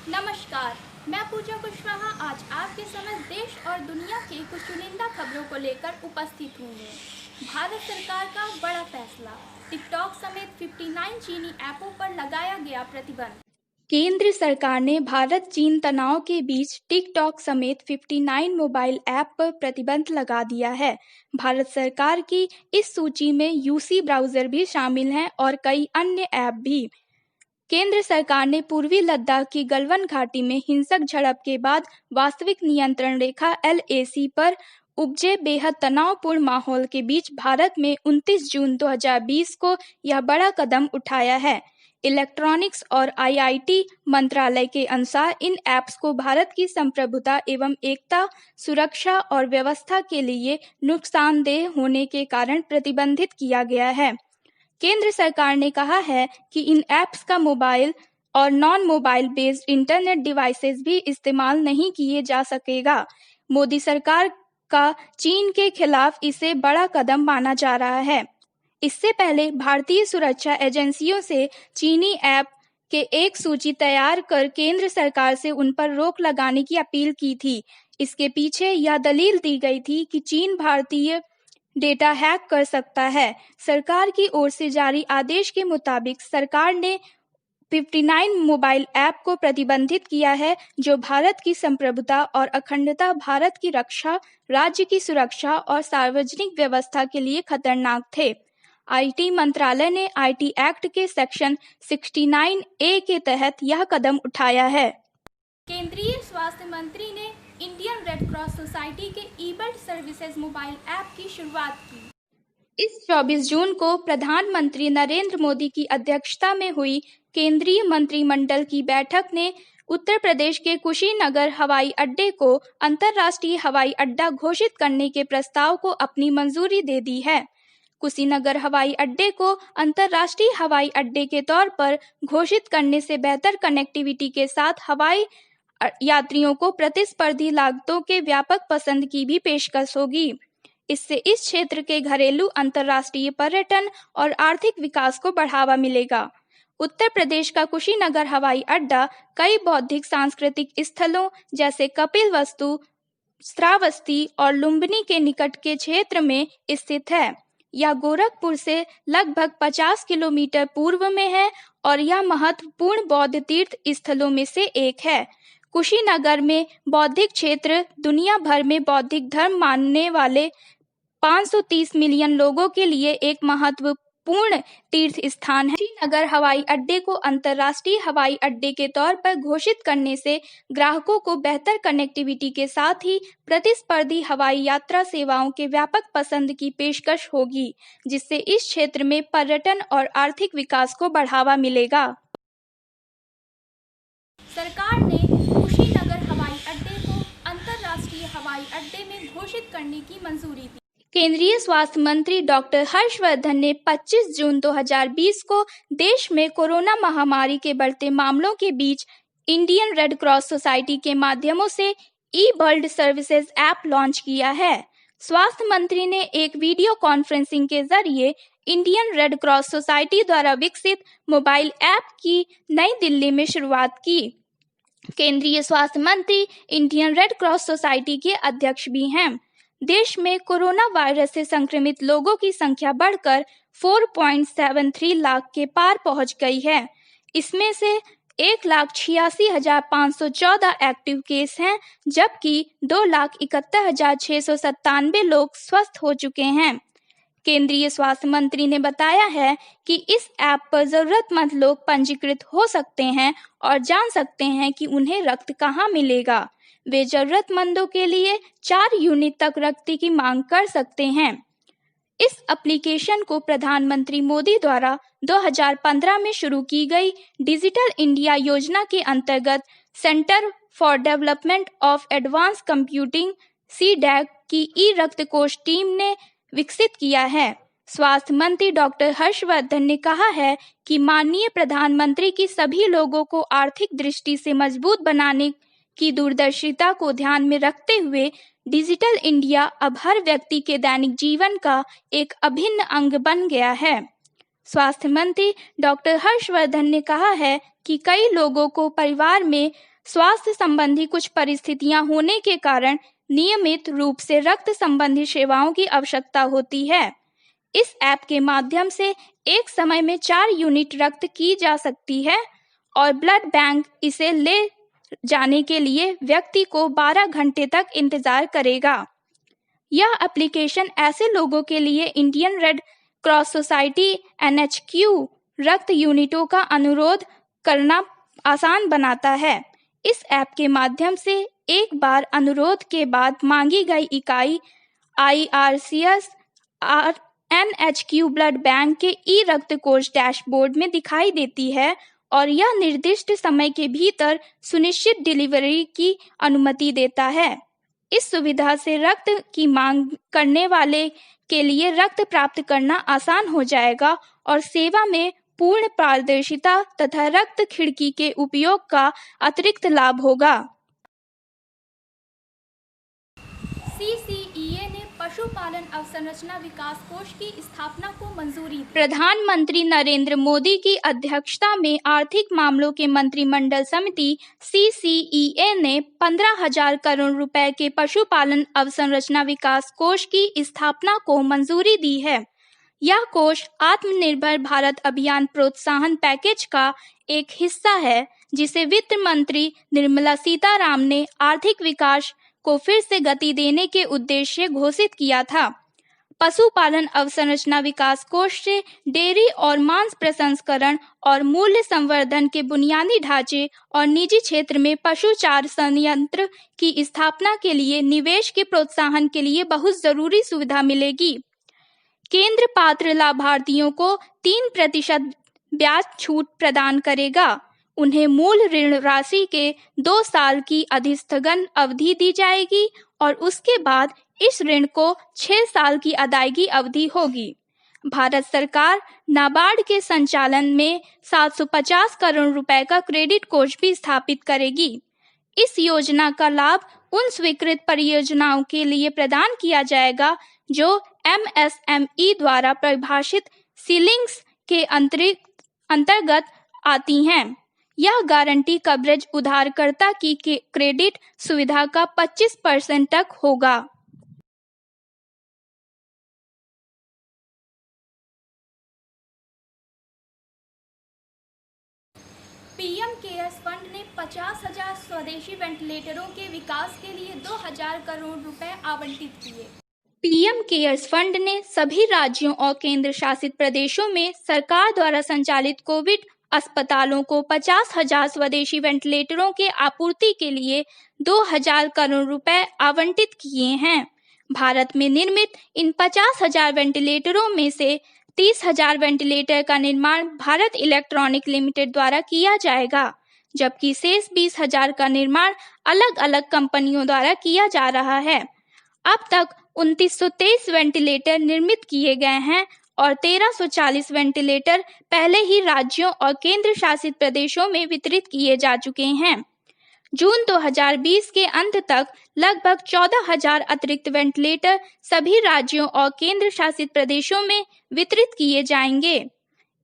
नमस्कार, मैं पूजा कुशवाहा आज आपके समक्ष देश और दुनिया की कुछ चुनिंदा खबरों को लेकर उपस्थित हुई हूँ। भारत सरकार का बड़ा फैसला, टिकटॉक समेत 59 चीनी ऐपों पर लगाया गया प्रतिबंध। केंद्र सरकार ने भारत चीन तनाव के बीच टिकटॉक समेत 59 मोबाइल ऐप पर प्रतिबंध लगा दिया है। भारत सरकार की इस सूची में यूसी ब्राउजर भी शामिल हैं और कई अन्य ऐप भी। केंद्र सरकार ने पूर्वी लद्दाख की गलवान घाटी में हिंसक झड़प के बाद वास्तविक नियंत्रण रेखा LAC पर उपजे बेहद तनावपूर्ण माहौल के बीच भारत में 29 जून 2020 को यह बड़ा कदम उठाया है। इलेक्ट्रॉनिक्स और IIT मंत्रालय के अनुसार इन ऐप्स को भारत की संप्रभुता एवं एकता, सुरक्षा और व्यवस्था के लिए नुकसानदेह होने के कारण प्रतिबंधित किया गया है। केंद्र सरकार ने कहा है कि इन ऐप्स का मोबाइल और non mobile based internet devices भी इस्तेमाल नहीं किए जा सकेगा। मोदी सरकार का चीन के खिलाफ इसे बड़ा कदम माना जा रहा है। इससे पहले भारतीय सुरक्षा एजेंसियों से चीनी ऐप के एक सूची तैयार कर केंद्र सरकार से उन पर रोक लगाने की अपील की थी। इसके पीछे यह दलील दी गई थी कि चीन भारतीय डेटा हैक कर सकता है। सरकार की ओर से जारी आदेश के मुताबिक सरकार ने 59 मोबाइल ऐप को प्रतिबंधित किया है जो भारत की संप्रभुता और अखंडता, भारत की रक्षा, राज्य की सुरक्षा और सार्वजनिक व्यवस्था के लिए खतरनाक थे। IT मंत्रालय ने IT एक्ट के सेक्शन 69A के तहत यह कदम उठाया है। केंद्रीय स्वास्थ्य मंत्री ने इंडियन रेड क्रॉस सोसाइटी के ई-बल्ड सर्विसेज मोबाइल ऐप की शुरुआत की। इस 24 जून को प्रधानमंत्री नरेंद्र मोदी की अध्यक्षता में हुई केंद्रीय मंत्रिमंडल की बैठक ने उत्तर प्रदेश के कुशीनगर हवाई अड्डे को अंतर्राष्ट्रीय हवाई अड्डा घोषित करने के प्रस्ताव को अपनी मंजूरी दे दी है। कुशीनगर हवाई अड्डे को अंतर्राष्ट्रीय हवाई अड्डे के तौर पर घोषित करने से बेहतर कनेक्टिविटी के साथ हवाई यात्रियों को प्रतिस्पर्धी लागतों के व्यापक पसंद की भी पेशकश होगी। इससे इस क्षेत्र के घरेलू, अंतर्राष्ट्रीय पर्यटन और आर्थिक विकास को बढ़ावा मिलेगा। उत्तर प्रदेश का कुशीनगर हवाई अड्डा कई बौद्धिक सांस्कृतिक स्थलों जैसे कपिलवस्तु, श्रावस्ती और लुम्बिनी के निकट के क्षेत्र में स्थित है। यह गोरखपुर से लगभग 50 किलोमीटर पूर्व में है और यह महत्वपूर्ण बौद्ध तीर्थ स्थलों में से एक है। कुशीनगर में बौद्धिक क्षेत्र दुनिया भर में बौद्धिक धर्म मानने वाले 530 मिलियन लोगों के लिए एक महत्वपूर्ण तीर्थ स्थान है। कुशीनगर हवाई अड्डे को अंतर्राष्ट्रीय हवाई अड्डे के तौर पर घोषित करने से ग्राहकों को बेहतर कनेक्टिविटी के साथ ही प्रतिस्पर्धी हवाई यात्रा सेवाओं के व्यापक पसंद की पेशकश होगी, जिससे इस क्षेत्र में पर्यटन और आर्थिक विकास को बढ़ावा मिलेगा। सरकार ने कुशीनगर हवाई अड्डे को अंतर्राष्ट्रीय हवाई अड्डे में घोषित करने की मंजूरी दी। केंद्रीय स्वास्थ्य मंत्री डॉक्टर हर्षवर्धन ने 25 जून 2020 को देश में कोरोना महामारी के बढ़ते मामलों के बीच इंडियन रेड क्रॉस सोसाइटी के माध्यमों से ई-बल्ड सर्विसेज ऐप लॉन्च किया है। स्वास्थ्य मंत्री ने एक वीडियो कॉन्फ्रेंसिंग के जरिए इंडियन रेड क्रॉस सोसाइटी द्वारा विकसित मोबाइल ऐप की नई दिल्ली में शुरुआत की। केंद्रीय स्वास्थ्य मंत्री इंडियन रेड क्रॉस सोसाइटी के अध्यक्ष भी हैं। देश में कोरोना वायरस से संक्रमित लोगों की संख्या बढ़कर 4.73 लाख के पार पहुंच गई है। इसमें से 1,86,514 एक्टिव केस हैं, जबकि 2,71,697 लोग स्वस्थ हो चुके हैं। केंद्रीय स्वास्थ्य मंत्री ने बताया है कि इस ऐप पर जरूरतमंद लोग पंजीकृत हो सकते हैं और जान सकते हैं कि उन्हें रक्त कहां मिलेगा। वे जरूरतमंदों के लिए 4 यूनिट तक रक्त की मांग कर सकते हैं। इस एप्लीकेशन को प्रधानमंत्री मोदी द्वारा 2015 में शुरू की गई डिजिटल इंडिया योजना के अंतर्गत centre for development of advance computing (CDAC) की ई-रक्त कोष टीम ने विकसित किया है। स्वास्थ्य मंत्री डॉक्टर हर्षवर्धन ने कहा है कि माननीय प्रधानमंत्री की सभी लोगों को आर्थिक दृष्टि से मजबूत बनाने की दूरदर्शिता को ध्यान में रखते हुए डिजिटल इंडिया अब हर व्यक्ति के दैनिक जीवन का एक अभिन्न अंग बन गया है। स्वास्थ्य मंत्री डॉक्टर हर्षवर्धन ने कहा है कि कई लोगों को परिवार में स्वास्थ्य संबंधी कुछ परिस्थितियां होने के कारण नियमित रूप से रक्त संबंधी सेवाओं की आवश्यकता होती है। इस ऐप के माध्यम से एक समय में 4 यूनिट रक्त की जा सकती है और ब्लड बैंक इसे ले जाने के लिए व्यक्ति को 12 घंटे तक इंतजार करेगा। यह एप्लीकेशन ऐसे लोगों के लिए Indian red cross society NHQ रक्त यूनिटों का अनुरोध करना आसान बनाता है। इस ऐप के माध्यम से एक बार अनुरोध के बाद मांगी गई इकाई IRCS NHQ ब्लड बैंक के रक्त कोष डैशबोर्ड में दिखाई देती है और यह निर्दिष्ट समय के भीतर सुनिश्चित डिलीवरी की अनुमति देता है। इस सुविधा से रक्त की मांग करने वाले के लिए रक्त प्राप्त करना आसान हो जाएगा और सेवा में पूर्ण पारदर्शिता तथा रक्त खिड़की के उपयोग का अतिरिक्त लाभ होगा। CCEA ने पशुपालन अवसंरचना विकास कोष की स्थापना को मंजूरी दी। प्रधानमंत्री नरेंद्र मोदी की अध्यक्षता में आर्थिक मामलों के मंत्रिमंडल समिति CCEA ने 15,000 करोड़ रुपए के पशुपालन अवसंरचना विकास कोष की स्थापना को मंजूरी दी है। यह कोष आत्मनिर्भर भारत अभियान प्रोत्साहन पैकेज का एक हिस्सा है, जिसे वित्त मंत्री निर्मला सीतारामन ने आर्थिक विकास को फिर से गति देने के उद्देश्य से घोषित किया था। पशुपालन अवसंरचना विकास कोष से डेयरी और मांस प्रसंस्करण और मूल्य संवर्धन के बुनियादी ढांचे और निजी क्षेत्र में पशु चार संयंत्र की स्थापना के लिए निवेश के प्रोत्साहन के लिए बहुत जरूरी सुविधा मिलेगी। केंद्र पात्र लाभार्थियों को 3% ब्याज छूट प्रदान करेगा। उन्हें मूल ऋण राशि के 2 साल की अधिस्थगन अवधि दी जाएगी और उसके बाद इस ऋण को 6 साल की अदायगी अवधि होगी। भारत सरकार नाबार्ड के संचालन में 750 करोड़ रुपए का क्रेडिट कोष भी स्थापित करेगी। इस योजना का लाभ उन स्वीकृत परियोजनाओं के लिए प्रदान किया जाएगा जो MSME द्वारा परिभाषित सीलिंग्स के अंतर्गत आती हैं। यह गारंटी कवरेज उधारकर्ता की क्रेडिट सुविधा का 25% तक होगा। पीएम केयर्स फंड ने 50,000 स्वदेशी वेंटिलेटरों के विकास के लिए 2,000 करोड़ रुपए आवंटित किए। पीएम केयर्स फंड ने सभी राज्यों और केंद्र शासित प्रदेशों में सरकार द्वारा संचालित कोविड अस्पतालों को 50,000 स्वदेशी वेंटिलेटरों के आपूर्ति के लिए 2,000 करोड़ रुपए आवंटित किए हैं। भारत में निर्मित इन 50,000 वेंटिलेटरों में से 30,000 वेंटिलेटर का निर्माण भारत इलेक्ट्रॉनिक लिमिटेड द्वारा किया जाएगा, जबकि शेष 20,000 का निर्माण अलग अलग कंपनियों द्वारा किया जा रहा है। अब तक 2923 वेंटिलेटर निर्मित किए गए हैं और 1340 वेंटिलेटर पहले ही राज्यों और केंद्र शासित प्रदेशों में वितरित किए जा चुके हैं। जून 2020 के अंत तक लगभग 14,000 अतिरिक्त वेंटिलेटर सभी राज्यों और केंद्र शासित प्रदेशों में वितरित किए जाएंगे।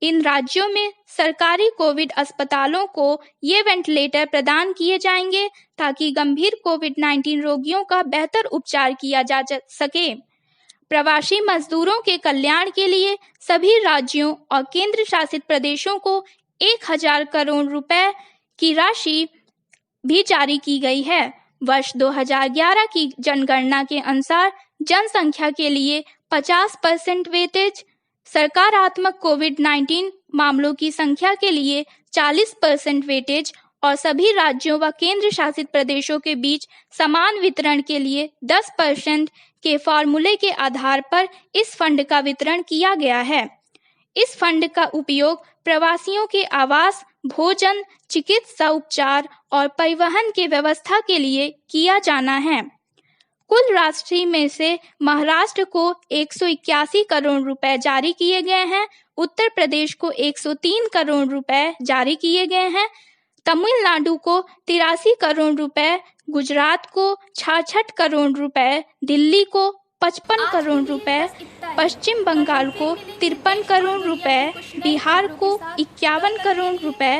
इन राज्यों में सरकारी कोविड अस्पतालों को ये वेंटिलेटर प्रदान किए जाएंगे ताकि गंभीर कोविड-19 रोगियों का बेहतर उपचार किया जा सके। प्रवासी मजदूरों के कल्याण के लिए सभी राज्यों और केंद्र शासित प्रदेशों को 1,000 करोड़ रुपए की राशि भी जारी की गई है। वर्ष 2011 की जनगणना के अनुसार जनसंख्या के लिए 50% वेटेज, सकारात्मक कोविड-19 मामलों की संख्या के लिए 40% वेटेज और सभी राज्यों व केंद्र शासित प्रदेशों के बीच समान वितरण के लिए 10% के फॉर्मूले के आधार पर इस फंड का वितरण किया गया है। इस फंड का उपयोग प्रवासियों के आवास, भोजन, चिकित्सा उपचार और परिवहन के व्यवस्था के लिए किया जाना है। कुल राशि में से महाराष्ट्र को 181 करोड़ रुपए जारी किए गए हैं, उत्तर प्रदेश को 103 करोड़ रुपए जारी किए गए हैं, तमिलनाडु को 83 करोड़ रुपए, गुजरात को 66 करोड़ रुपए, दिल्ली को 55 करोड़ रुपए, पश्चिम बंगाल को 53 करोड़ रुपए, बिहार को 51 करोड़ रुपए,